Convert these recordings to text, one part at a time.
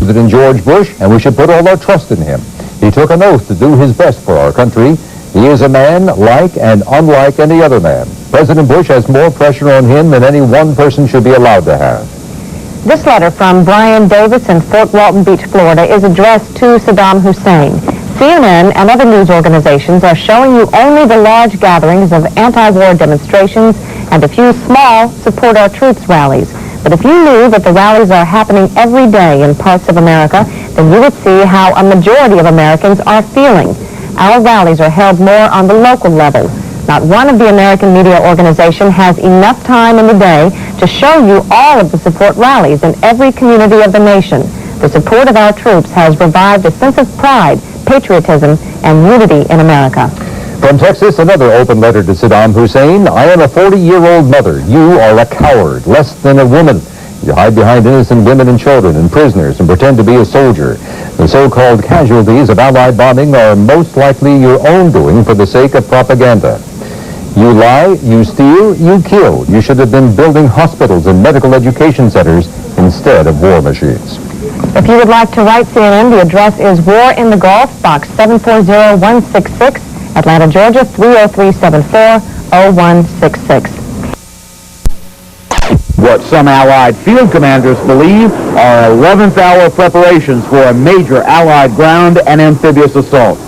President George Bush, and we should put all our trust in him. He took an oath to do his best for our country. He is a man like and unlike any other man. President Bush has more pressure on him than any one person should be allowed to have. This letter from Brian Davis in Fort Walton Beach, Florida, is addressed to Saddam Hussein. CNN and other news organizations are showing you only the large gatherings of anti-war demonstrations and a few small support our troops rallies. But if you knew that the rallies are happening every day in parts of America, then you would see how a majority of Americans are feeling. Our rallies are held more on the local level. Not one of the American media organizations has enough time in the day to show you all of the support rallies in every community of the nation. The support of our troops has revived a sense of pride, patriotism, and unity in America. From Texas, another open letter to Saddam Hussein. I am a 40-year-old mother. You are a coward, less than a woman. You hide behind innocent women and children and prisoners and pretend to be a soldier. The so-called casualties of Allied bombing are most likely your own doing for the sake of propaganda. You lie, you steal, you kill. You should have been building hospitals and medical education centers instead of war machines. If you would like to write CNN, the address is War in the Gulf, Box 740166, Atlanta, Georgia, 30374, 0166. What some Allied field commanders believe are 11th hour preparations for a major Allied ground and amphibious assault.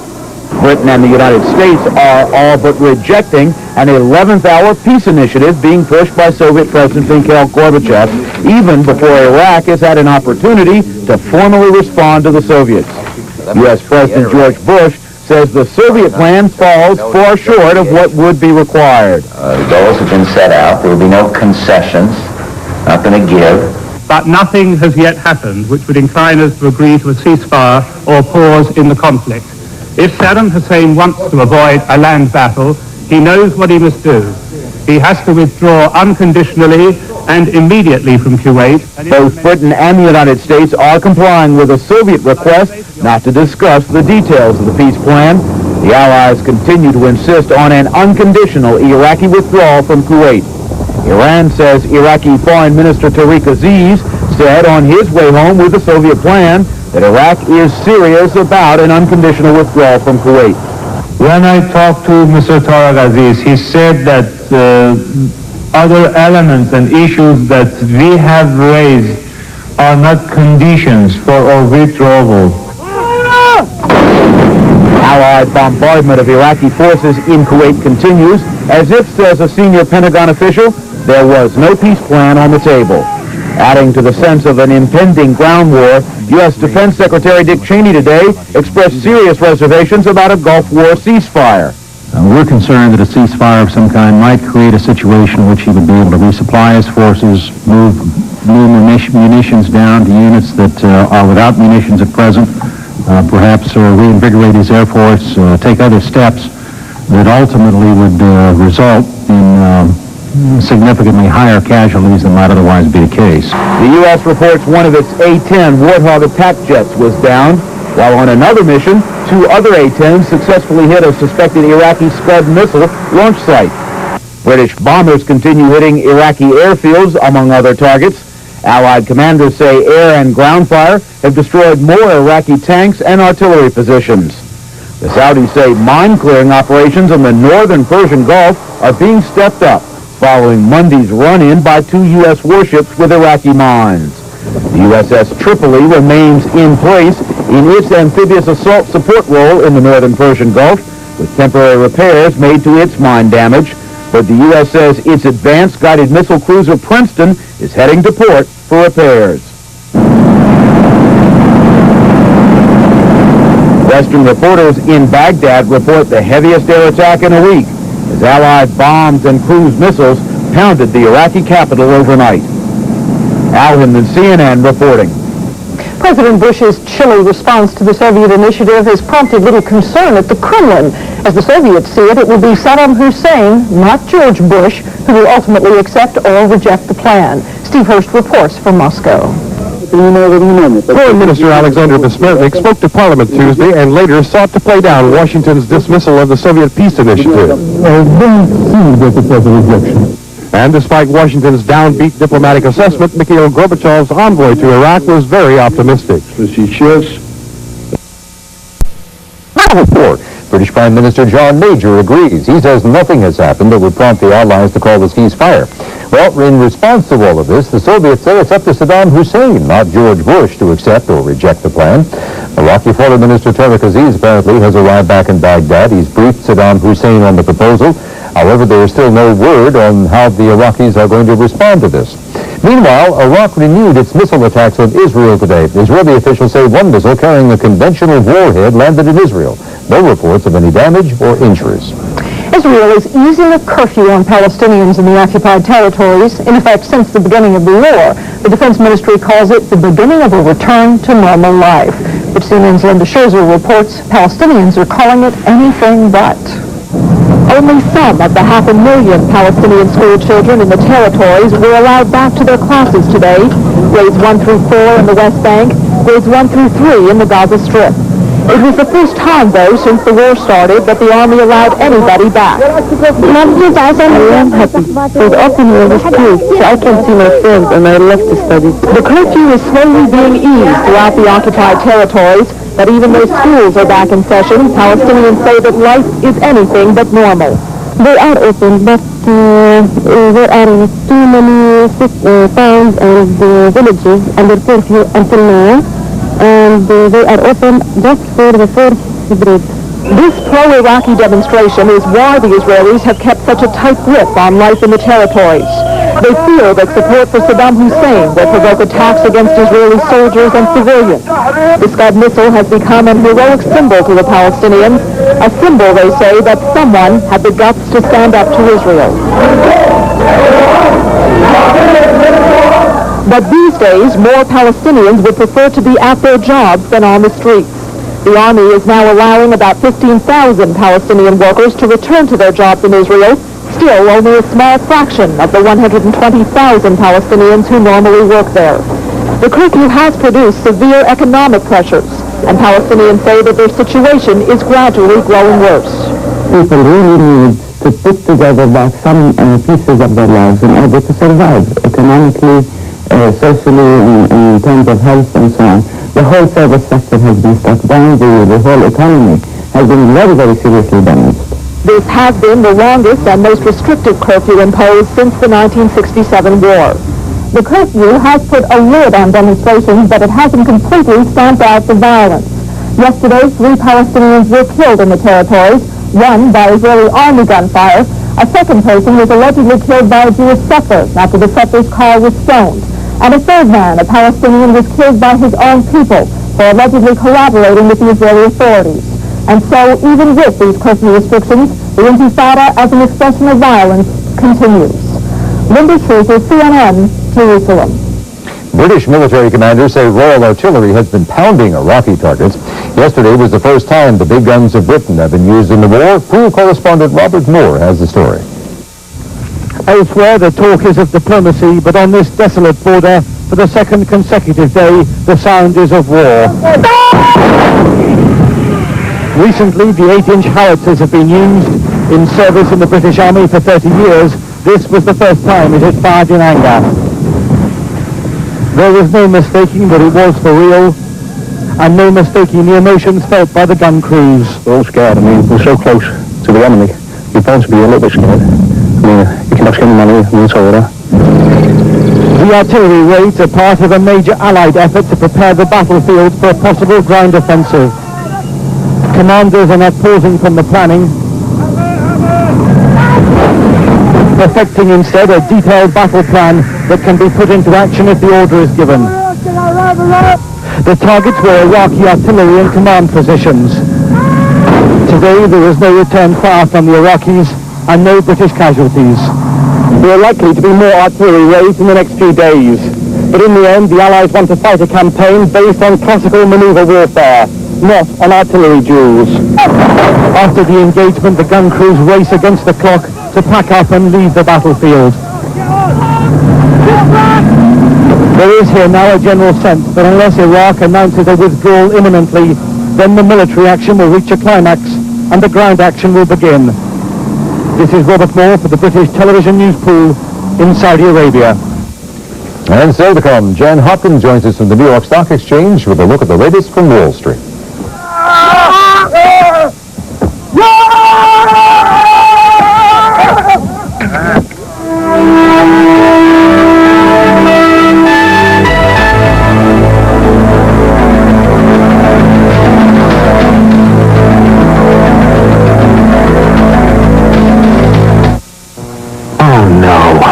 Britain and the United States are all but rejecting an 11th hour peace initiative being pushed by Soviet President Mikhail Gorbachev, even before Iraq has had an opportunity to formally respond to the Soviets. U.S. President George Bush says the Soviet plan falls far short of what would be required. The goals have been set out. There will be no concessions, not going to give. But nothing has yet happened which would incline us to agree to a ceasefire or pause in the conflict. If Saddam Hussein wants to avoid a land battle, he knows what he must do. He has to withdraw unconditionally and immediately from Kuwait. Both Britain and the United States are complying with a Soviet request not to discuss the details of the peace plan. The Allies continue to insist on an unconditional Iraqi withdrawal from Kuwait. Iran says Iraqi Foreign Minister Tariq Aziz said on his way home with the Soviet plan that Iraq is serious about an unconditional withdrawal from Kuwait. When I talked to Mr. Tariq Aziz, he said that other elements and issues that we have raised are not conditions for our withdrawal. Allied bombardment of Iraqi forces in Kuwait continues, as if, says a senior Pentagon official, there was no peace plan on the table. Adding to the sense of an impending ground war, U.S. Defense Secretary Dick Cheney today expressed serious reservations about a Gulf War ceasefire. We're concerned that a ceasefire of some kind might create a situation in which he would be able to resupply his forces, move munitions down to units that are without munitions at present, perhaps reinvigorate his Air Force, take other steps that ultimately would result in significantly higher casualties than might otherwise be the case. The U.S. reports one of its A-10 Warthog attack jets was down, while on another mission, 2 other A-10s successfully hit a suspected Iraqi Scud missile launch site. British bombers continue hitting Iraqi airfields, among other targets. Allied commanders say air and ground fire have destroyed more Iraqi tanks and artillery positions. The Saudis say mine-clearing operations in the northern Persian Gulf are being stepped up, following Monday's run-in by 2 U.S. warships with Iraqi mines. The USS Tripoli remains in place in its amphibious assault support role in the northern Persian Gulf, with temporary repairs made to its mine damage. But the U.S. says its advanced guided missile cruiser Princeton is heading to port for repairs. Western reporters in Baghdad report the heaviest air attack in a week, as Allied bombs and cruise missiles pounded the Iraqi capital overnight. Al Hinman, CNN, reporting. President Bush's chilly response to the Soviet initiative has prompted little concern at the Kremlin. As the Soviets see it, it will be Saddam Hussein, not George Bush, who will ultimately accept or reject the plan. Steve Hurst reports from Moscow. Foreign Minister Alexander Besmertnik spoke to Parliament Tuesday and later sought to play down Washington's dismissal of the Soviet peace initiative. I don't see that it was a rejection. And despite Washington's downbeat diplomatic assessment, Mikhail Gorbachev's envoy to Iraq was very optimistic. British Prime Minister John Major agrees. He says nothing has happened that would prompt the Allies to call the ceasefire. Well, in response to all of this, the Soviets say it's up to Saddam Hussein, not George Bush, to accept or reject the plan. Iraqi Foreign Minister Tariq Aziz apparently has arrived back in Baghdad. He's briefed Saddam Hussein on the proposal. However, there is still no word on how the Iraqis are going to respond to this. Meanwhile, Iraq renewed its missile attacks on Israel today. Israeli officials say one missile carrying a conventional warhead landed in Israel. No reports of any damage or injuries. Israel is easing a curfew on Palestinians in the occupied territories, in effect since the beginning of the war. The Defense Ministry calls it the beginning of a return to normal life. But CNN's Linda Scherzer reports Palestinians are calling it anything but. Only some of the 500,000 Palestinian school children in the territories were allowed back to their classes today. Grades 1 through 4 in the West Bank, grades 1 through 3 in the Gaza Strip. It was the first time, though, since the war started, that the Army allowed anybody back. I am happy. There's open in the street, so I can see my friends, and I love to study. The curfew is slowly being eased throughout the occupied territories, but even though schools are back in session, Palestinians say that life is anything but normal. They are open, but there are too many towns and villages under curfew until now, and they are open just for the 4th grade. This pro-Iraqi demonstration is why the Israelis have kept such a tight grip on life in the territories. They fear that support for Saddam Hussein will provoke attacks against Israeli soldiers and civilians. The Scud missile has become an heroic symbol to the Palestinians, a symbol, they say, that someone had the guts to stand up to Israel. But these days, more Palestinians would prefer to be at their jobs than on the streets. The Army is now allowing about 15,000 Palestinian workers to return to their jobs in Israel, still only a small fraction of the 120,000 Palestinians who normally work there. The curfew has produced severe economic pressures, and Palestinians say that their situation is gradually growing worse. People really need to put together back some pieces of their lives in order to survive economically, socially, in terms of health and so on. The whole service sector has been struck down. The whole economy has been very, very seriously damaged. This has been the longest and most restrictive curfew imposed since the 1967 war. The curfew has put a lid on demonstrations, but it hasn't completely stamped out the violence. Yesterday, 3 Palestinians were killed in the territories, one by Israeli army gunfire. A second person was allegedly killed by a Jewish settler after the settler's car was stoned. And a third man, a Palestinian, was killed by his own people for allegedly collaborating with the Israeli authorities. And so, even with these curfew restrictions, the Intifada as an expression of violence continues. Linda Scherzer, CNN, Jerusalem. British military commanders say Royal Artillery has been pounding Iraqi targets. Yesterday was the first time the big guns of Britain have been used in the war. Pool correspondent Robert Moore has the story. Elsewhere, the talk is of diplomacy, but on this desolate border, for the second consecutive day, the sound is of war. Recently, the 8-inch howitzers have been used in service in the British Army for 30 years. This was the first time it had fired in anger. There was no mistaking that it was for real, and no mistaking the emotions felt by the gun crews. We're all scared. I mean, we're so close to the enemy. We're bound to be a little bit scared. You can ask any money, it's all that. The artillery raids are part of a major Allied effort to prepare the battlefield for a possible ground offensive. Commanders are not pausing from the planning, perfecting instead a detailed battle plan that can be put into action if the order is given. The targets were Iraqi artillery and command positions. Today there was no return fire from the Iraqis and no British casualties. There are likely to be more artillery raids in the next few days. But in the end, the Allies want to fight a campaign based on classical maneuver warfare, not on artillery duels. After the engagement, the gun crews race against the clock to pack up and leave the battlefield. There is here now a general sense that unless Iraq announces a withdrawal imminently, then the military action will reach a climax and the ground action will begin. This is Robert Moore for the British Television News Pool in Saudi Arabia. And still to come, Jan Hopkins joins us from the New York Stock Exchange with a look at the latest from Wall Street.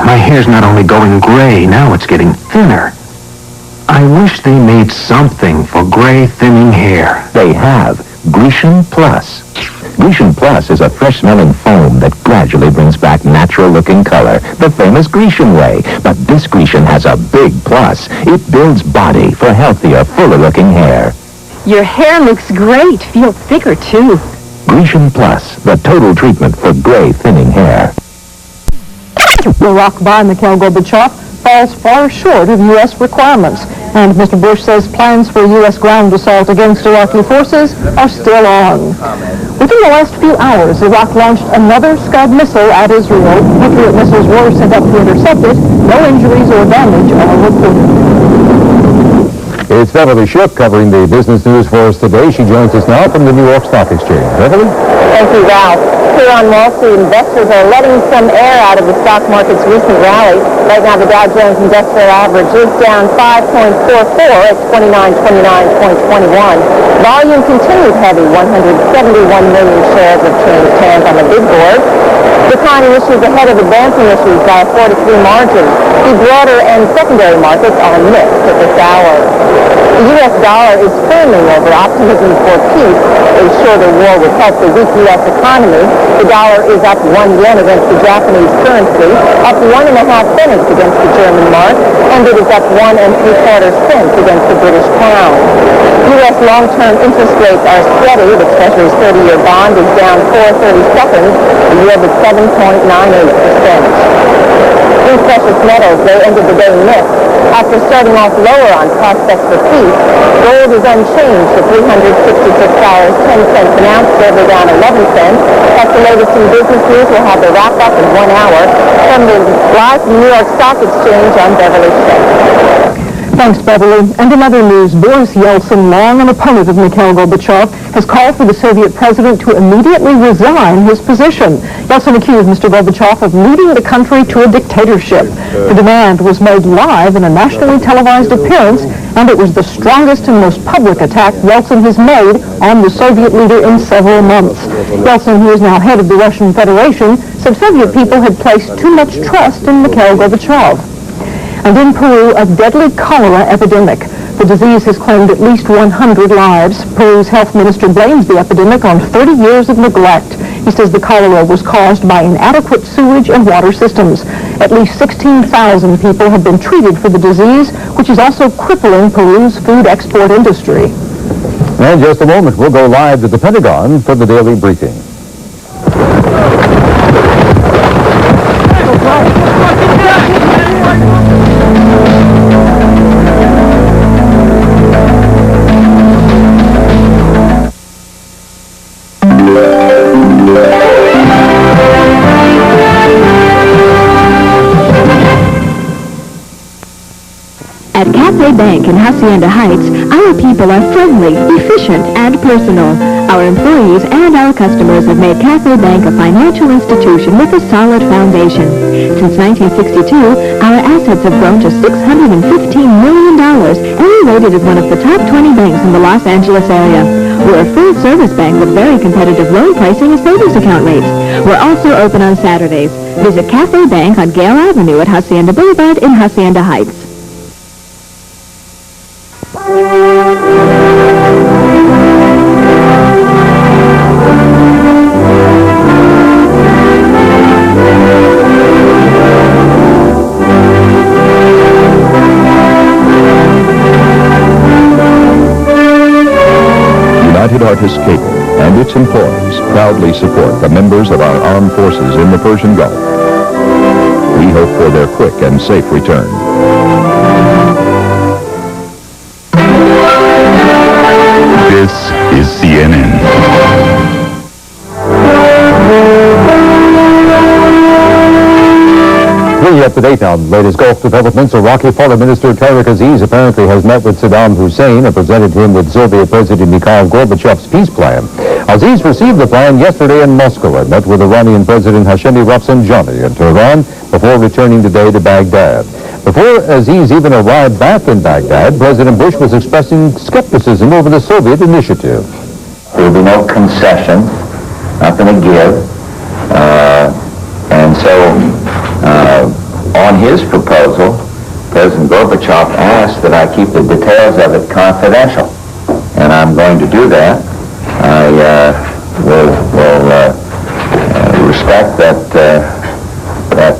My hair's not only going gray, now it's getting thinner. I wish they made something for gray thinning hair. They have Grecian Plus. Grecian Plus is a fresh-smelling foam that gradually brings back natural-looking color, the famous Grecian way. But this Grecian has a big plus. It builds body for healthier, fuller-looking hair. Your hair looks great. Feels thicker, too. Grecian Plus, the total treatment for gray thinning hair. Iraq by Mikhail Gorbachev falls far short of U.S. requirements, and Mr. Bush says plans for a U.S. ground assault against Iraqi forces are still on. Within the last few hours, Iraq launched another Scud missile at Israel. Patriot missiles were sent up to intercept it. No injuries or damage are reported. It's Beverly Shipp covering the business news for us today. She joins us now from the New York Stock Exchange. Beverly? Thank you, Ralph. Here on Wall Street, investors are letting some air out of the stock market's recent rally. Right now, the Dow Jones Industrial Average is down 5.44 at 2929.21. Volume continued heavy, 171 million shares have changed hands on the big board. Declining issues ahead of advancing issues by a 4-3 margin. The broader and secondary markets are mixed at this hour. The U.S. dollar is firming over optimism for peace. A shorter war would help the weak U.S. economy. The dollar is up 1 yen against the Japanese currency, up 1.5 cents against the German mark, and it is up 1 3/4 against the British pound. U.S. long-term interest rates are steady. The Treasury's 30-year bond is down 4/32. The yield is 7.98%. In precious metals, they ended the day mixed. After starting off lower on prospects for peace, gold is unchanged at $366.10 an ounce, silver down 11 cents. That's the latest in business news. We'll have the wrap-up in 1 hour. From the live from New York Stock Exchange, I'm Beverly Shipp. Thanks, Beverly. And in other news, Boris Yeltsin, long an opponent of Mikhail Gorbachev, has called for the Soviet president to immediately resign his position. Yeltsin accused Mr. Gorbachev of leading the country to a dictatorship. The demand was made live in a nationally televised appearance, and it was the strongest and most public attack Yeltsin has made on the Soviet leader in several months. Yeltsin, who is now head of the Russian Federation, said Soviet people had placed too much trust in Mikhail Gorbachev. And in Peru, a deadly cholera epidemic. The disease has claimed at least 100 lives. Peru's health minister blames the epidemic on 30 years of neglect. He says the cholera was caused by inadequate sewage and water systems. At least 16,000 people have been treated for the disease, which is also crippling Peru's food export industry. In just a moment, we'll go live to the Pentagon for the daily briefing. At Cafe Bank in Hacienda Heights, our people are friendly, efficient, and personal. Our employees and our customers have made Cafe Bank a financial institution with a solid foundation. Since 1962, our assets have grown to $615 million, and we're rated as one of the top 20 banks in the Los Angeles area. We're a full-service bank with very competitive loan pricing and savings account rates. We're also open on Saturdays. Visit Cafe Bank on Gale Avenue at Hacienda Boulevard in Hacienda Heights. United Artists Cable and its employees proudly support the members of our armed forces in the Persian Gulf. We hope for their quick and safe return. This is CNN. up to date now on the latest Gulf developments. Iraqi Foreign Minister Tariq Aziz apparently has met with Saddam Hussein and presented him with Soviet President Mikhail Gorbachev's peace plan. Aziz received the plan yesterday in Moscow and met with Iranian President Hashemi Rafsanjani in Tehran before returning today to Baghdad. Before Aziz even arrived back in Baghdad, President Bush was expressing skepticism over the Soviet initiative. There will be no concession, nothing to give. And so, on his proposal, President Gorbachev asked that I keep the details of it confidential. And I'm going to do that. I will respect that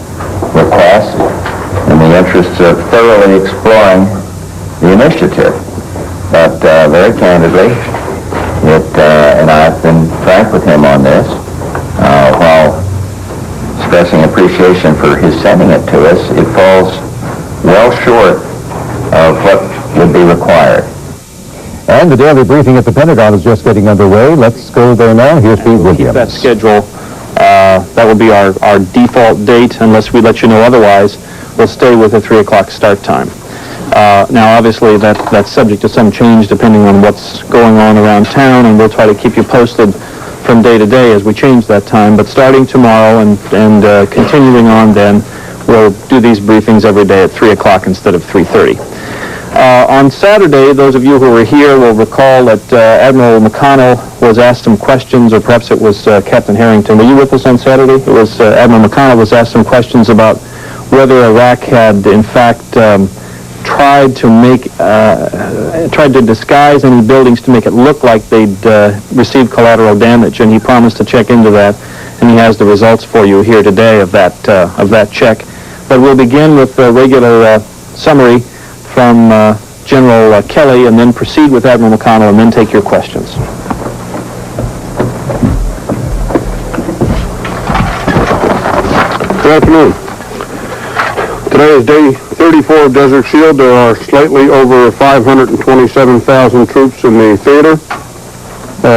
request in the interest of thoroughly exploring the initiative. But very candidly, and I've been frank with him on this, while expressing appreciation for his sending it to us, it falls well short of what would be required. And the daily briefing at the Pentagon is just getting underway. Let's go there now. Here's Pete Williams. Keep that schedule. That will be our default date, unless we let you know otherwise. We'll stay with a 3 o'clock start time. Now, obviously, that's subject to some change depending on what's going on around town, and we'll try to keep you posted from day to day as we change that time. But starting tomorrow and continuing on then, we'll do these briefings every day at 3 o'clock instead of 3:30. On Saturday, those of you who were here will recall that Admiral McConnell was asked some questions, or perhaps it was Captain Harrington. Were you with us on Saturday? It was Admiral McConnell was asked some questions about whether Iraq had, in fact, tried to disguise any buildings to make it look like they'd received collateral damage, and he promised to check into that, and he has the results for you here today of that check. But we'll begin with a regular summary from General Kelly, and then proceed with Admiral McConnell, and then take your questions. Good afternoon. Today is day 34 of Desert Shield. There are slightly over 527,000 troops in the theater.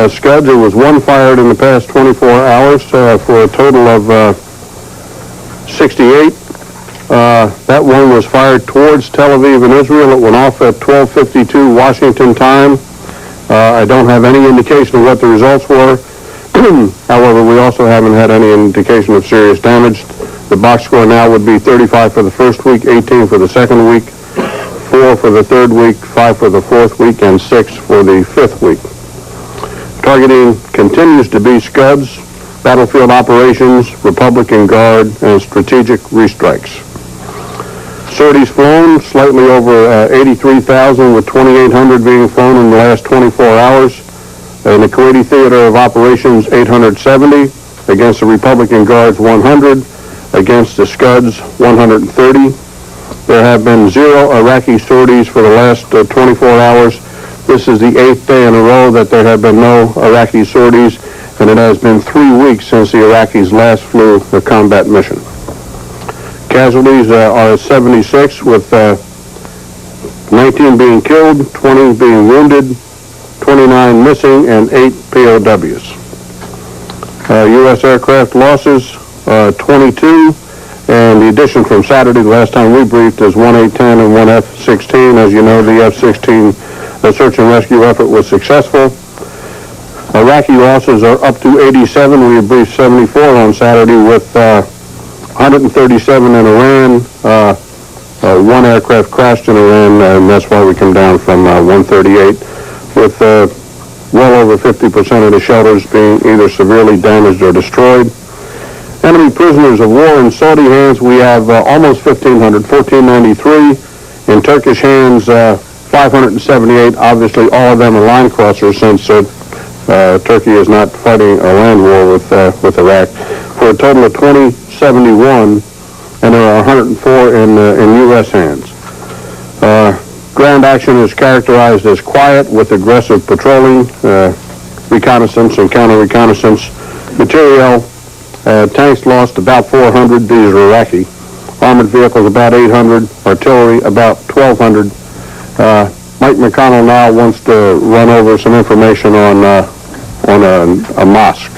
Scuds, there was one fired in the past 24 hours for a total of 68. That one was fired towards Tel Aviv in Israel. It went off at 12:52 Washington time. I don't have any indication of what the results were. However, we also haven't had any indication of serious damage. The box score now would be 35 for the first week, 18 for the second week, 4 for the third week, 5 for the fourth week, and 6 for the fifth week. Targeting continues to be Scuds, battlefield operations, Republican Guard, and strategic restrikes. Sorties flown, slightly over 83,000, with 2,800 being flown in the last 24 hours. In the Kuwaiti Theater of Operations, 870, against the Republican Guards, 100, against the Scuds, 130. There have been 0 Iraqi sorties for the last 24 hours. This is the 8th day in a row that there have been no Iraqi sorties, and it has been 3 weeks since the Iraqis last flew a combat mission. Casualties are 76, with 19 being killed, 20 being wounded, 29 missing, and 8 POWs. U.S. aircraft losses, 22, and the addition from Saturday, the last time we briefed, is one A-10 and one F-16. As you know, the F-16 search and rescue effort was successful. Iraqi losses are up to 87. We briefed 74 on Saturday, with 137 in Iran. One aircraft crashed in Iran, and that's why we come down from 138, with well over 50% of the shelters being either severely damaged or destroyed. Enemy prisoners of war in Saudi hands, we have almost 1,500, 1,493. In Turkish hands, 578. Obviously, all of them are line crossers, since Turkey is not fighting a land war with Iraq, for a total of 2071, and there are 104 in U.S. hands. Ground action is characterized as quiet, with aggressive patrolling, reconnaissance, and counter-reconnaissance materiel. Tanks lost about 400. These are Iraqi. Armored vehicles about 800. Artillery about 1,200. Mike McConnell now wants to run over some information on a mosque.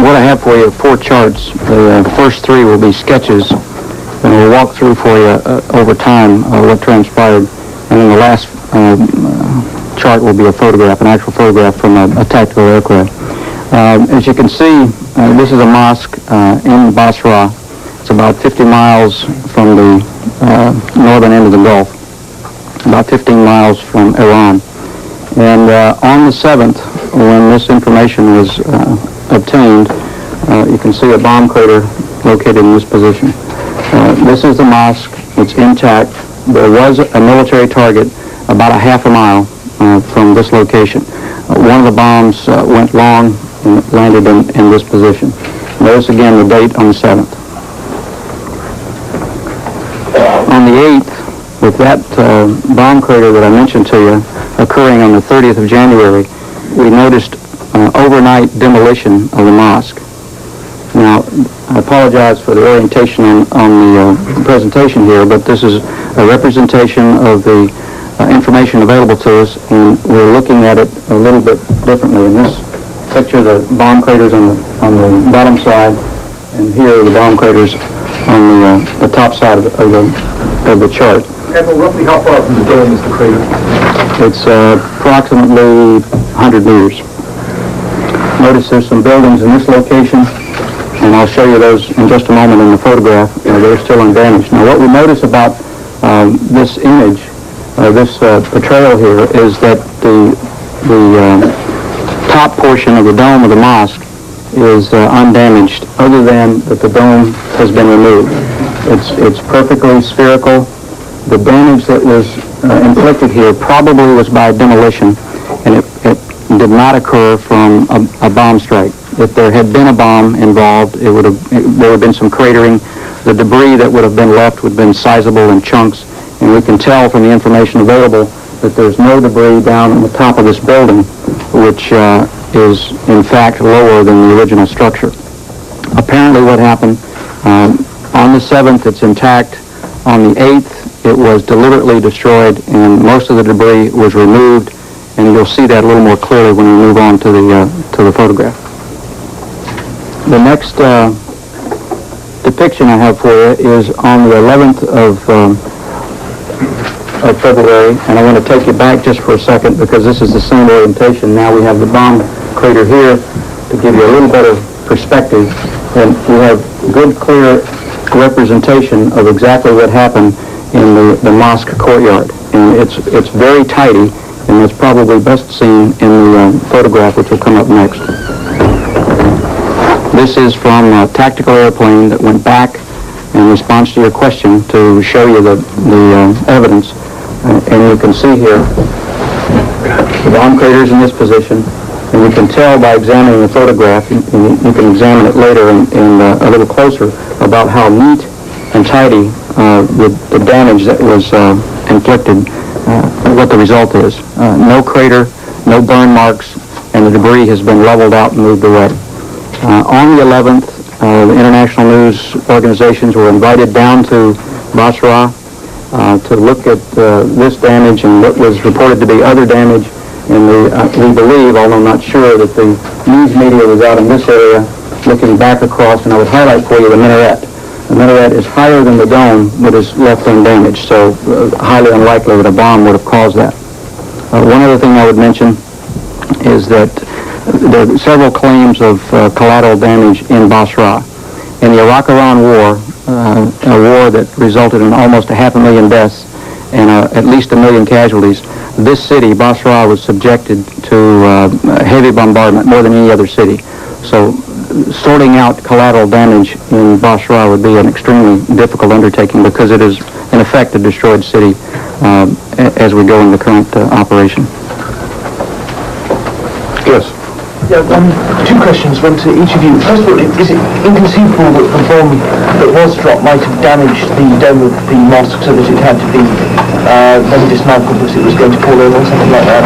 what I have for you are 4 charts. The first 3 will be sketches, and we'll walk through for you over time what transpired. And then the last chart will be a photograph, an actual photograph from a tactical aircraft. As you can see, this is a mosque in Basra. It's about 50 miles from the northern end of the Gulf, about 15 miles from Iran. And on the 7th, when this information was obtained, you can see a bomb crater located in this position. This is the mosque. It's intact. There was a military target about a half a mile from this location. One of the bombs went long and landed in this position. Notice again the date on the 7th. On the 8th, with that bomb crater that I mentioned to you occurring on the 30th of January, we noticed overnight demolition of the mosque. Now, I apologize for the orientation on the presentation here, but this is a representation of the information available to us, and we're looking at it a little bit differently. In this picture, the bomb craters on the bottom side, and here are the bomb craters on the top side of the chart. Admiral, roughly how far from the dome is the crater? It's approximately 100 meters. Notice there's some buildings in this location, and I'll show you those in just a moment in the photograph. They're still undamaged. Now, what we notice about this image, this portrayal here, is that the top portion of the dome of the mosque is undamaged, other than that the dome has been removed. It's perfectly spherical. The damage that was inflicted here probably was by demolition, and it did not occur from a bomb strike. If there had been a bomb involved, there would have been some cratering. The debris that would have been left would have been sizable in chunks, and we can tell from the information available that there's no debris down on the top of this building, which is in fact lower than the original structure. Apparently what happened, on the 7th it's intact. On the 8th it was deliberately destroyed, and most of the debris was removed, and you'll see that a little more clearly when we move on to the photograph. The next depiction I have for you is on the 11th of February, and I want to take you back just for a second because this is the same orientation. Now we have the bomb crater here to give you a little better perspective, and we have good, clear representation of exactly what happened in the mosque courtyard. And it's very tidy, and it's probably best seen in the photograph which will come up next. This is from a tactical airplane that went back in response to your question to show you the evidence. And you can see here the bomb craters in this position, and you can tell by examining the photograph, and you can examine it later and a little closer, about how neat and tidy the damage that was inflicted, what the result is. No crater, no burn marks, and the debris has been leveled out and moved away. On the 11th, the international news organizations were invited down to Basra to look at this damage and what was reported to be other damage. And we believe, although not sure, that the news media was out in this area looking back across, and I would highlight for you the minaret. The minaret is higher than the dome, but is left undamaged, so highly unlikely that a bomb would have caused that. One other thing I would mention is that there are several claims of collateral damage in Basra. In the Iraq-Iran war, a war that resulted in almost 500,000 deaths and at least 1 million casualties, this city, Basra, was subjected to heavy bombardment, more than any other city. So sorting out collateral damage in Basra would be an extremely difficult undertaking because it is, in effect, a destroyed city as we go in the current operation. Yes. Yeah, 2 questions, one to each of you. First of all, is it inconceivable that the bomb that was dropped might have damaged the dome of the mosque so that it had to be then dismantled because it was going to fall over or something like that?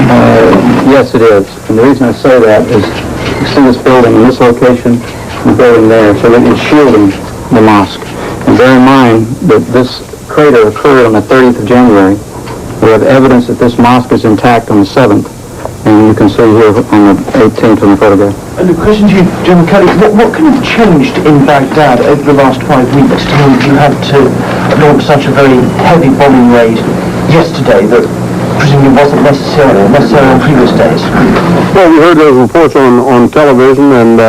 Yes, it is. And the reason I say that is you see this building in this location, the building there, so that it's shielding the mosque. And bear in mind that this crater occurred on the 30th of January. We have evidence that this mosque is intact on the 7th. And you can see here on the 18th in the photograph. And the question to you, General Kelly, what can have changed in Baghdad over the last 5 weeks to mean you had to launch such a very heavy bombing raid yesterday that presumably wasn't necessary on previous days? Well, we heard those reports on television and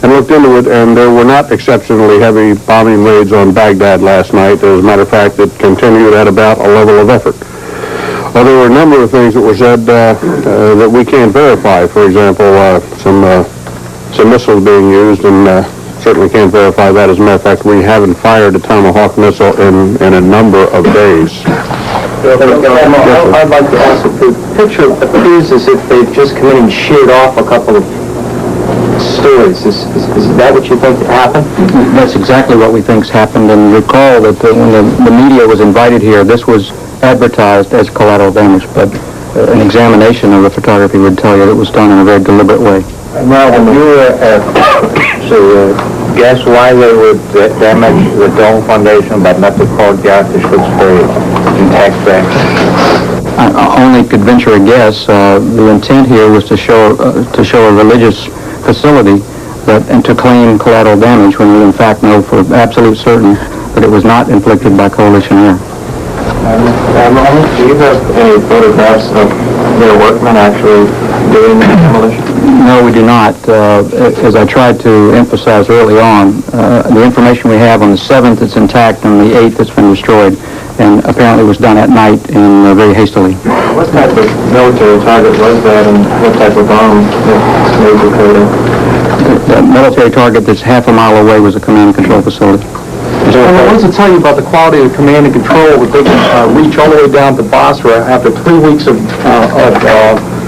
looked into it, and there were not exceptionally heavy bombing raids on Baghdad last night. As a matter of fact, it continued at about a level of effort. Well, there were a number of things that were said that we can't verify. For example, some missiles being used, and certainly can't verify that. As a matter of fact, we haven't fired a Tomahawk missile in a number of days. I'd like to ask if the picture appears as if they've just come in and sheared off a couple of stories. Is that what you think happened? That's exactly what we think's happened. And recall that when the media was invited here, this was advertised as collateral damage, but an examination of the photography would tell you that it was done in a very deliberate way. Now, when you guess why they would damage the dome foundation but not the courtyard, which looks very intact there? I only could venture a guess. The intent here was to show a religious facility and to claim collateral damage when we in fact know for absolute certain that it was not inflicted by coalition air. Do you have any photographs of their workmen actually doing the demolition? No, we do not. As I tried to emphasize early on, the information we have on the 7th it's intact and the 8th it's been destroyed, and apparently was done at night and very hastily. What type of military target was that, and what type of bomb was located? The military target that's half a mile away was a command and control facility. I wanted to tell you about the quality of command and control that they can reach all the way down to Basra after 3 weeks of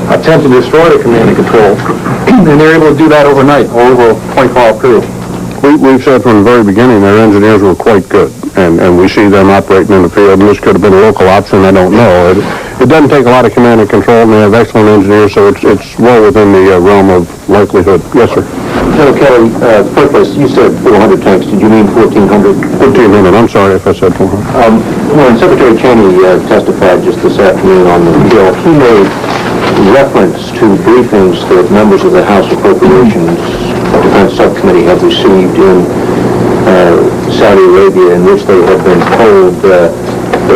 attempting to destroy the command and control. And they're able to do that overnight, over a 24-hour period. We've said from the very beginning their engineers were quite good, and we see them operating in the field, and this could have been a local option, I don't know. It doesn't take a lot of command and control, and they have excellent engineers, so it's well within the realm of likelihood. Yes, sir. General Kelly, first place, you said 400 tanks. Did you mean 1,400? 1,400. I'm sorry if I said 400. When Secretary Cheney testified just this afternoon on the bill, he made reference to briefings that members of the House Appropriations Defense Subcommittee have received in Saudi Arabia, in which they have been told that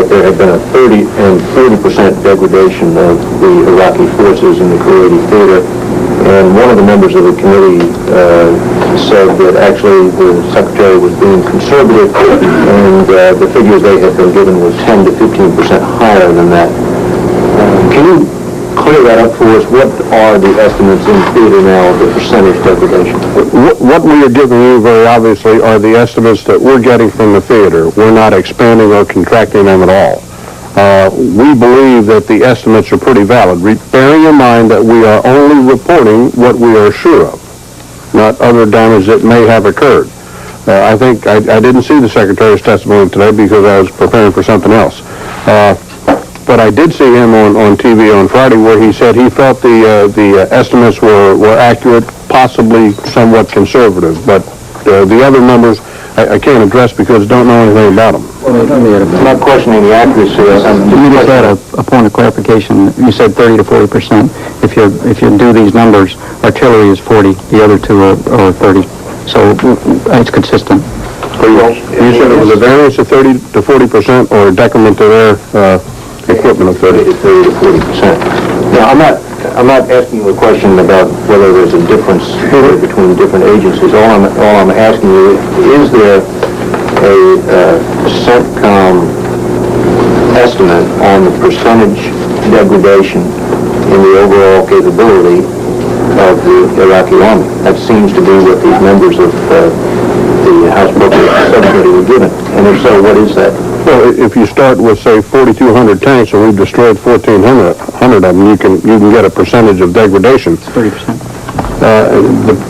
there had been a 30% degradation of the Iraqi forces in the Kuwaiti theater. And one of the members of the committee said that actually the Secretary was being conservative, and the figures they had been given were 10 to 15% higher than that. Can you clear that up for us? What are the estimates in theater now of the percentage degradation? What we are giving you very obviously are the estimates that we're getting from the theater. We're not expanding or contracting them at all. We believe that the estimates are pretty valid, bearing in mind that we are only reporting what we are sure of, not other damage that may have occurred. I think I didn't see the Secretary's testimony today because I was preparing for something else. But I did see him on TV on Friday where he said he felt the estimates were accurate, possibly somewhat conservative, but the other numbers I can't address because I don't know anything about them. I'm not questioning the accuracy. You just had a point of clarification. You said 30 to 40%. If you do these numbers, artillery is 40, the other two are 30. So it's consistent. So you said it was a variance of 30 to 40% or a decrement to their equipment of 30 to 40%. Now, I'm not asking you a question about whether there's a difference between different agencies. All I'm asking you is there a CENTCOM estimate on the percentage degradation in the overall capability of the Iraqi army? That seems to be what these members of the House Appropriations Subcommittee were given. And if so, what is that? Well, if you start with, say, 4,200 tanks and we've destroyed 1,400 of them, you can get a percentage of degradation. 30%.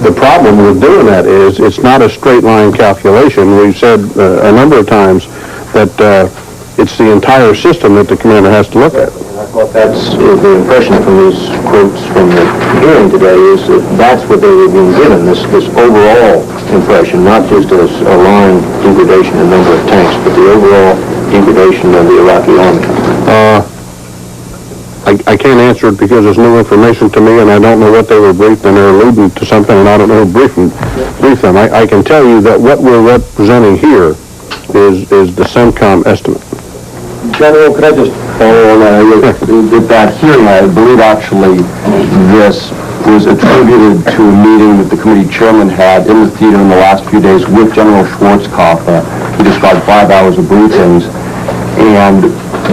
The problem with doing that is it's not a straight line calculation. We've said a number of times that it's the entire system that the commander has to look at. I thought that's the impression from these quotes from the hearing today is that that's what they were being given, this overall impression, not just as a line degradation in number of tanks, but the overall degradation of the Iraqi army. I can't answer it because it's new information to me, and I don't know what they were briefed, and they're alluding to something, and I don't know who briefed them. I can tell you that what we're representing here is the CENTCOM estimate. General, could I just follow on with that hearing? I believe actually this was attributed to a meeting that the committee chairman had in the theater in the last few days with General Schwarzkopf. He described 5 hours of briefings, and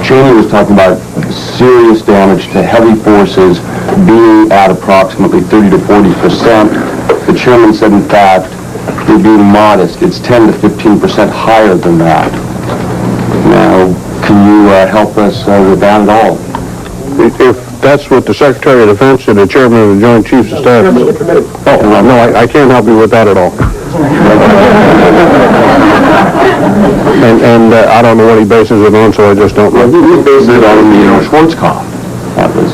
Cheney was talking about serious damage to heavy forces being at approximately 30 to 40%. The chairman said, in fact, they're being modest. It's 10 to 15% higher than that. Now, can you help us with that at all? If that's what the Secretary of Defense and the Chairman of the Joint Chiefs of Staff... Oh, no, I can't help you with that at all. and I don't know what he bases it on, so I just don't know. He bases it on, Schwarzkopf. That was...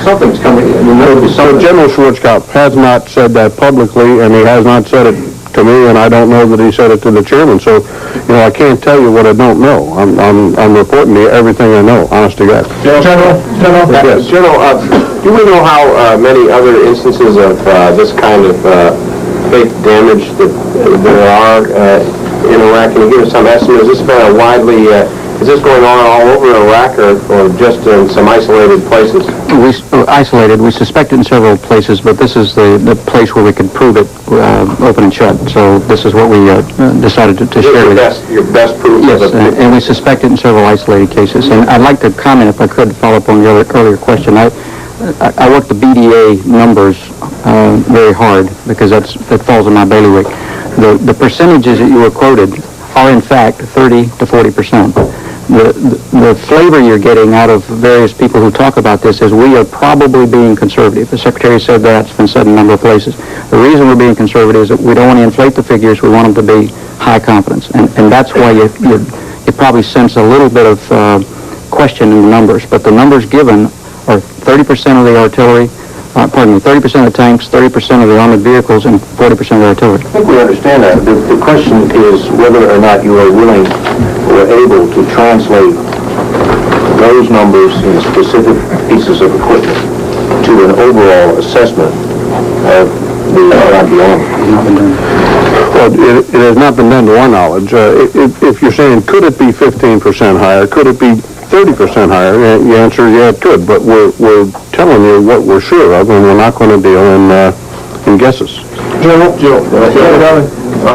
Something's coming in. So General Schwarzkopf has not said that publicly, and he has not said it to me, and I don't know that he said it to the chairman. So, I can't tell you what I don't know. I'm reporting to you everything I know, honest to God. General? Yes. General, do we know how many other instances of this kind of fake damage that there are in Iraq? Can you give us some estimate? Is this widely... is this going on all over Iraq or just in some isolated places? We suspect it in several places, but this is the place where we could prove it open and shut. So this is what we decided to share with you. Your best proof? Yes, and we suspect it in several isolated cases. And I'd like to comment, if I could, follow up on your earlier question. I work the BDA numbers very hard because that falls in my bailiwick. The percentages that you were quoted are in fact 30 to 40%. The flavor you're getting out of various people who talk about this is we are probably being conservative. The Secretary said that. It's been said in a number of places. The reason we're being conservative is that we don't want to inflate the figures. We want them to be high confidence. And that's why you probably sense a little bit of question in the numbers. But the numbers given are 30% of the artillery, 30% of the tanks, 30% of the armored vehicles, and 40% of the artillery. I think we understand that. The question is whether or not you are willing or able to translate those numbers in specific pieces of equipment to an overall assessment of the Iraqi army. Well, it has not been done to our knowledge. If you're saying, could it be 15% higher? Could it be 30% higher? The answer is, yeah, it could. But we're telling you what we're sure of, and we're not going to deal in guesses. General,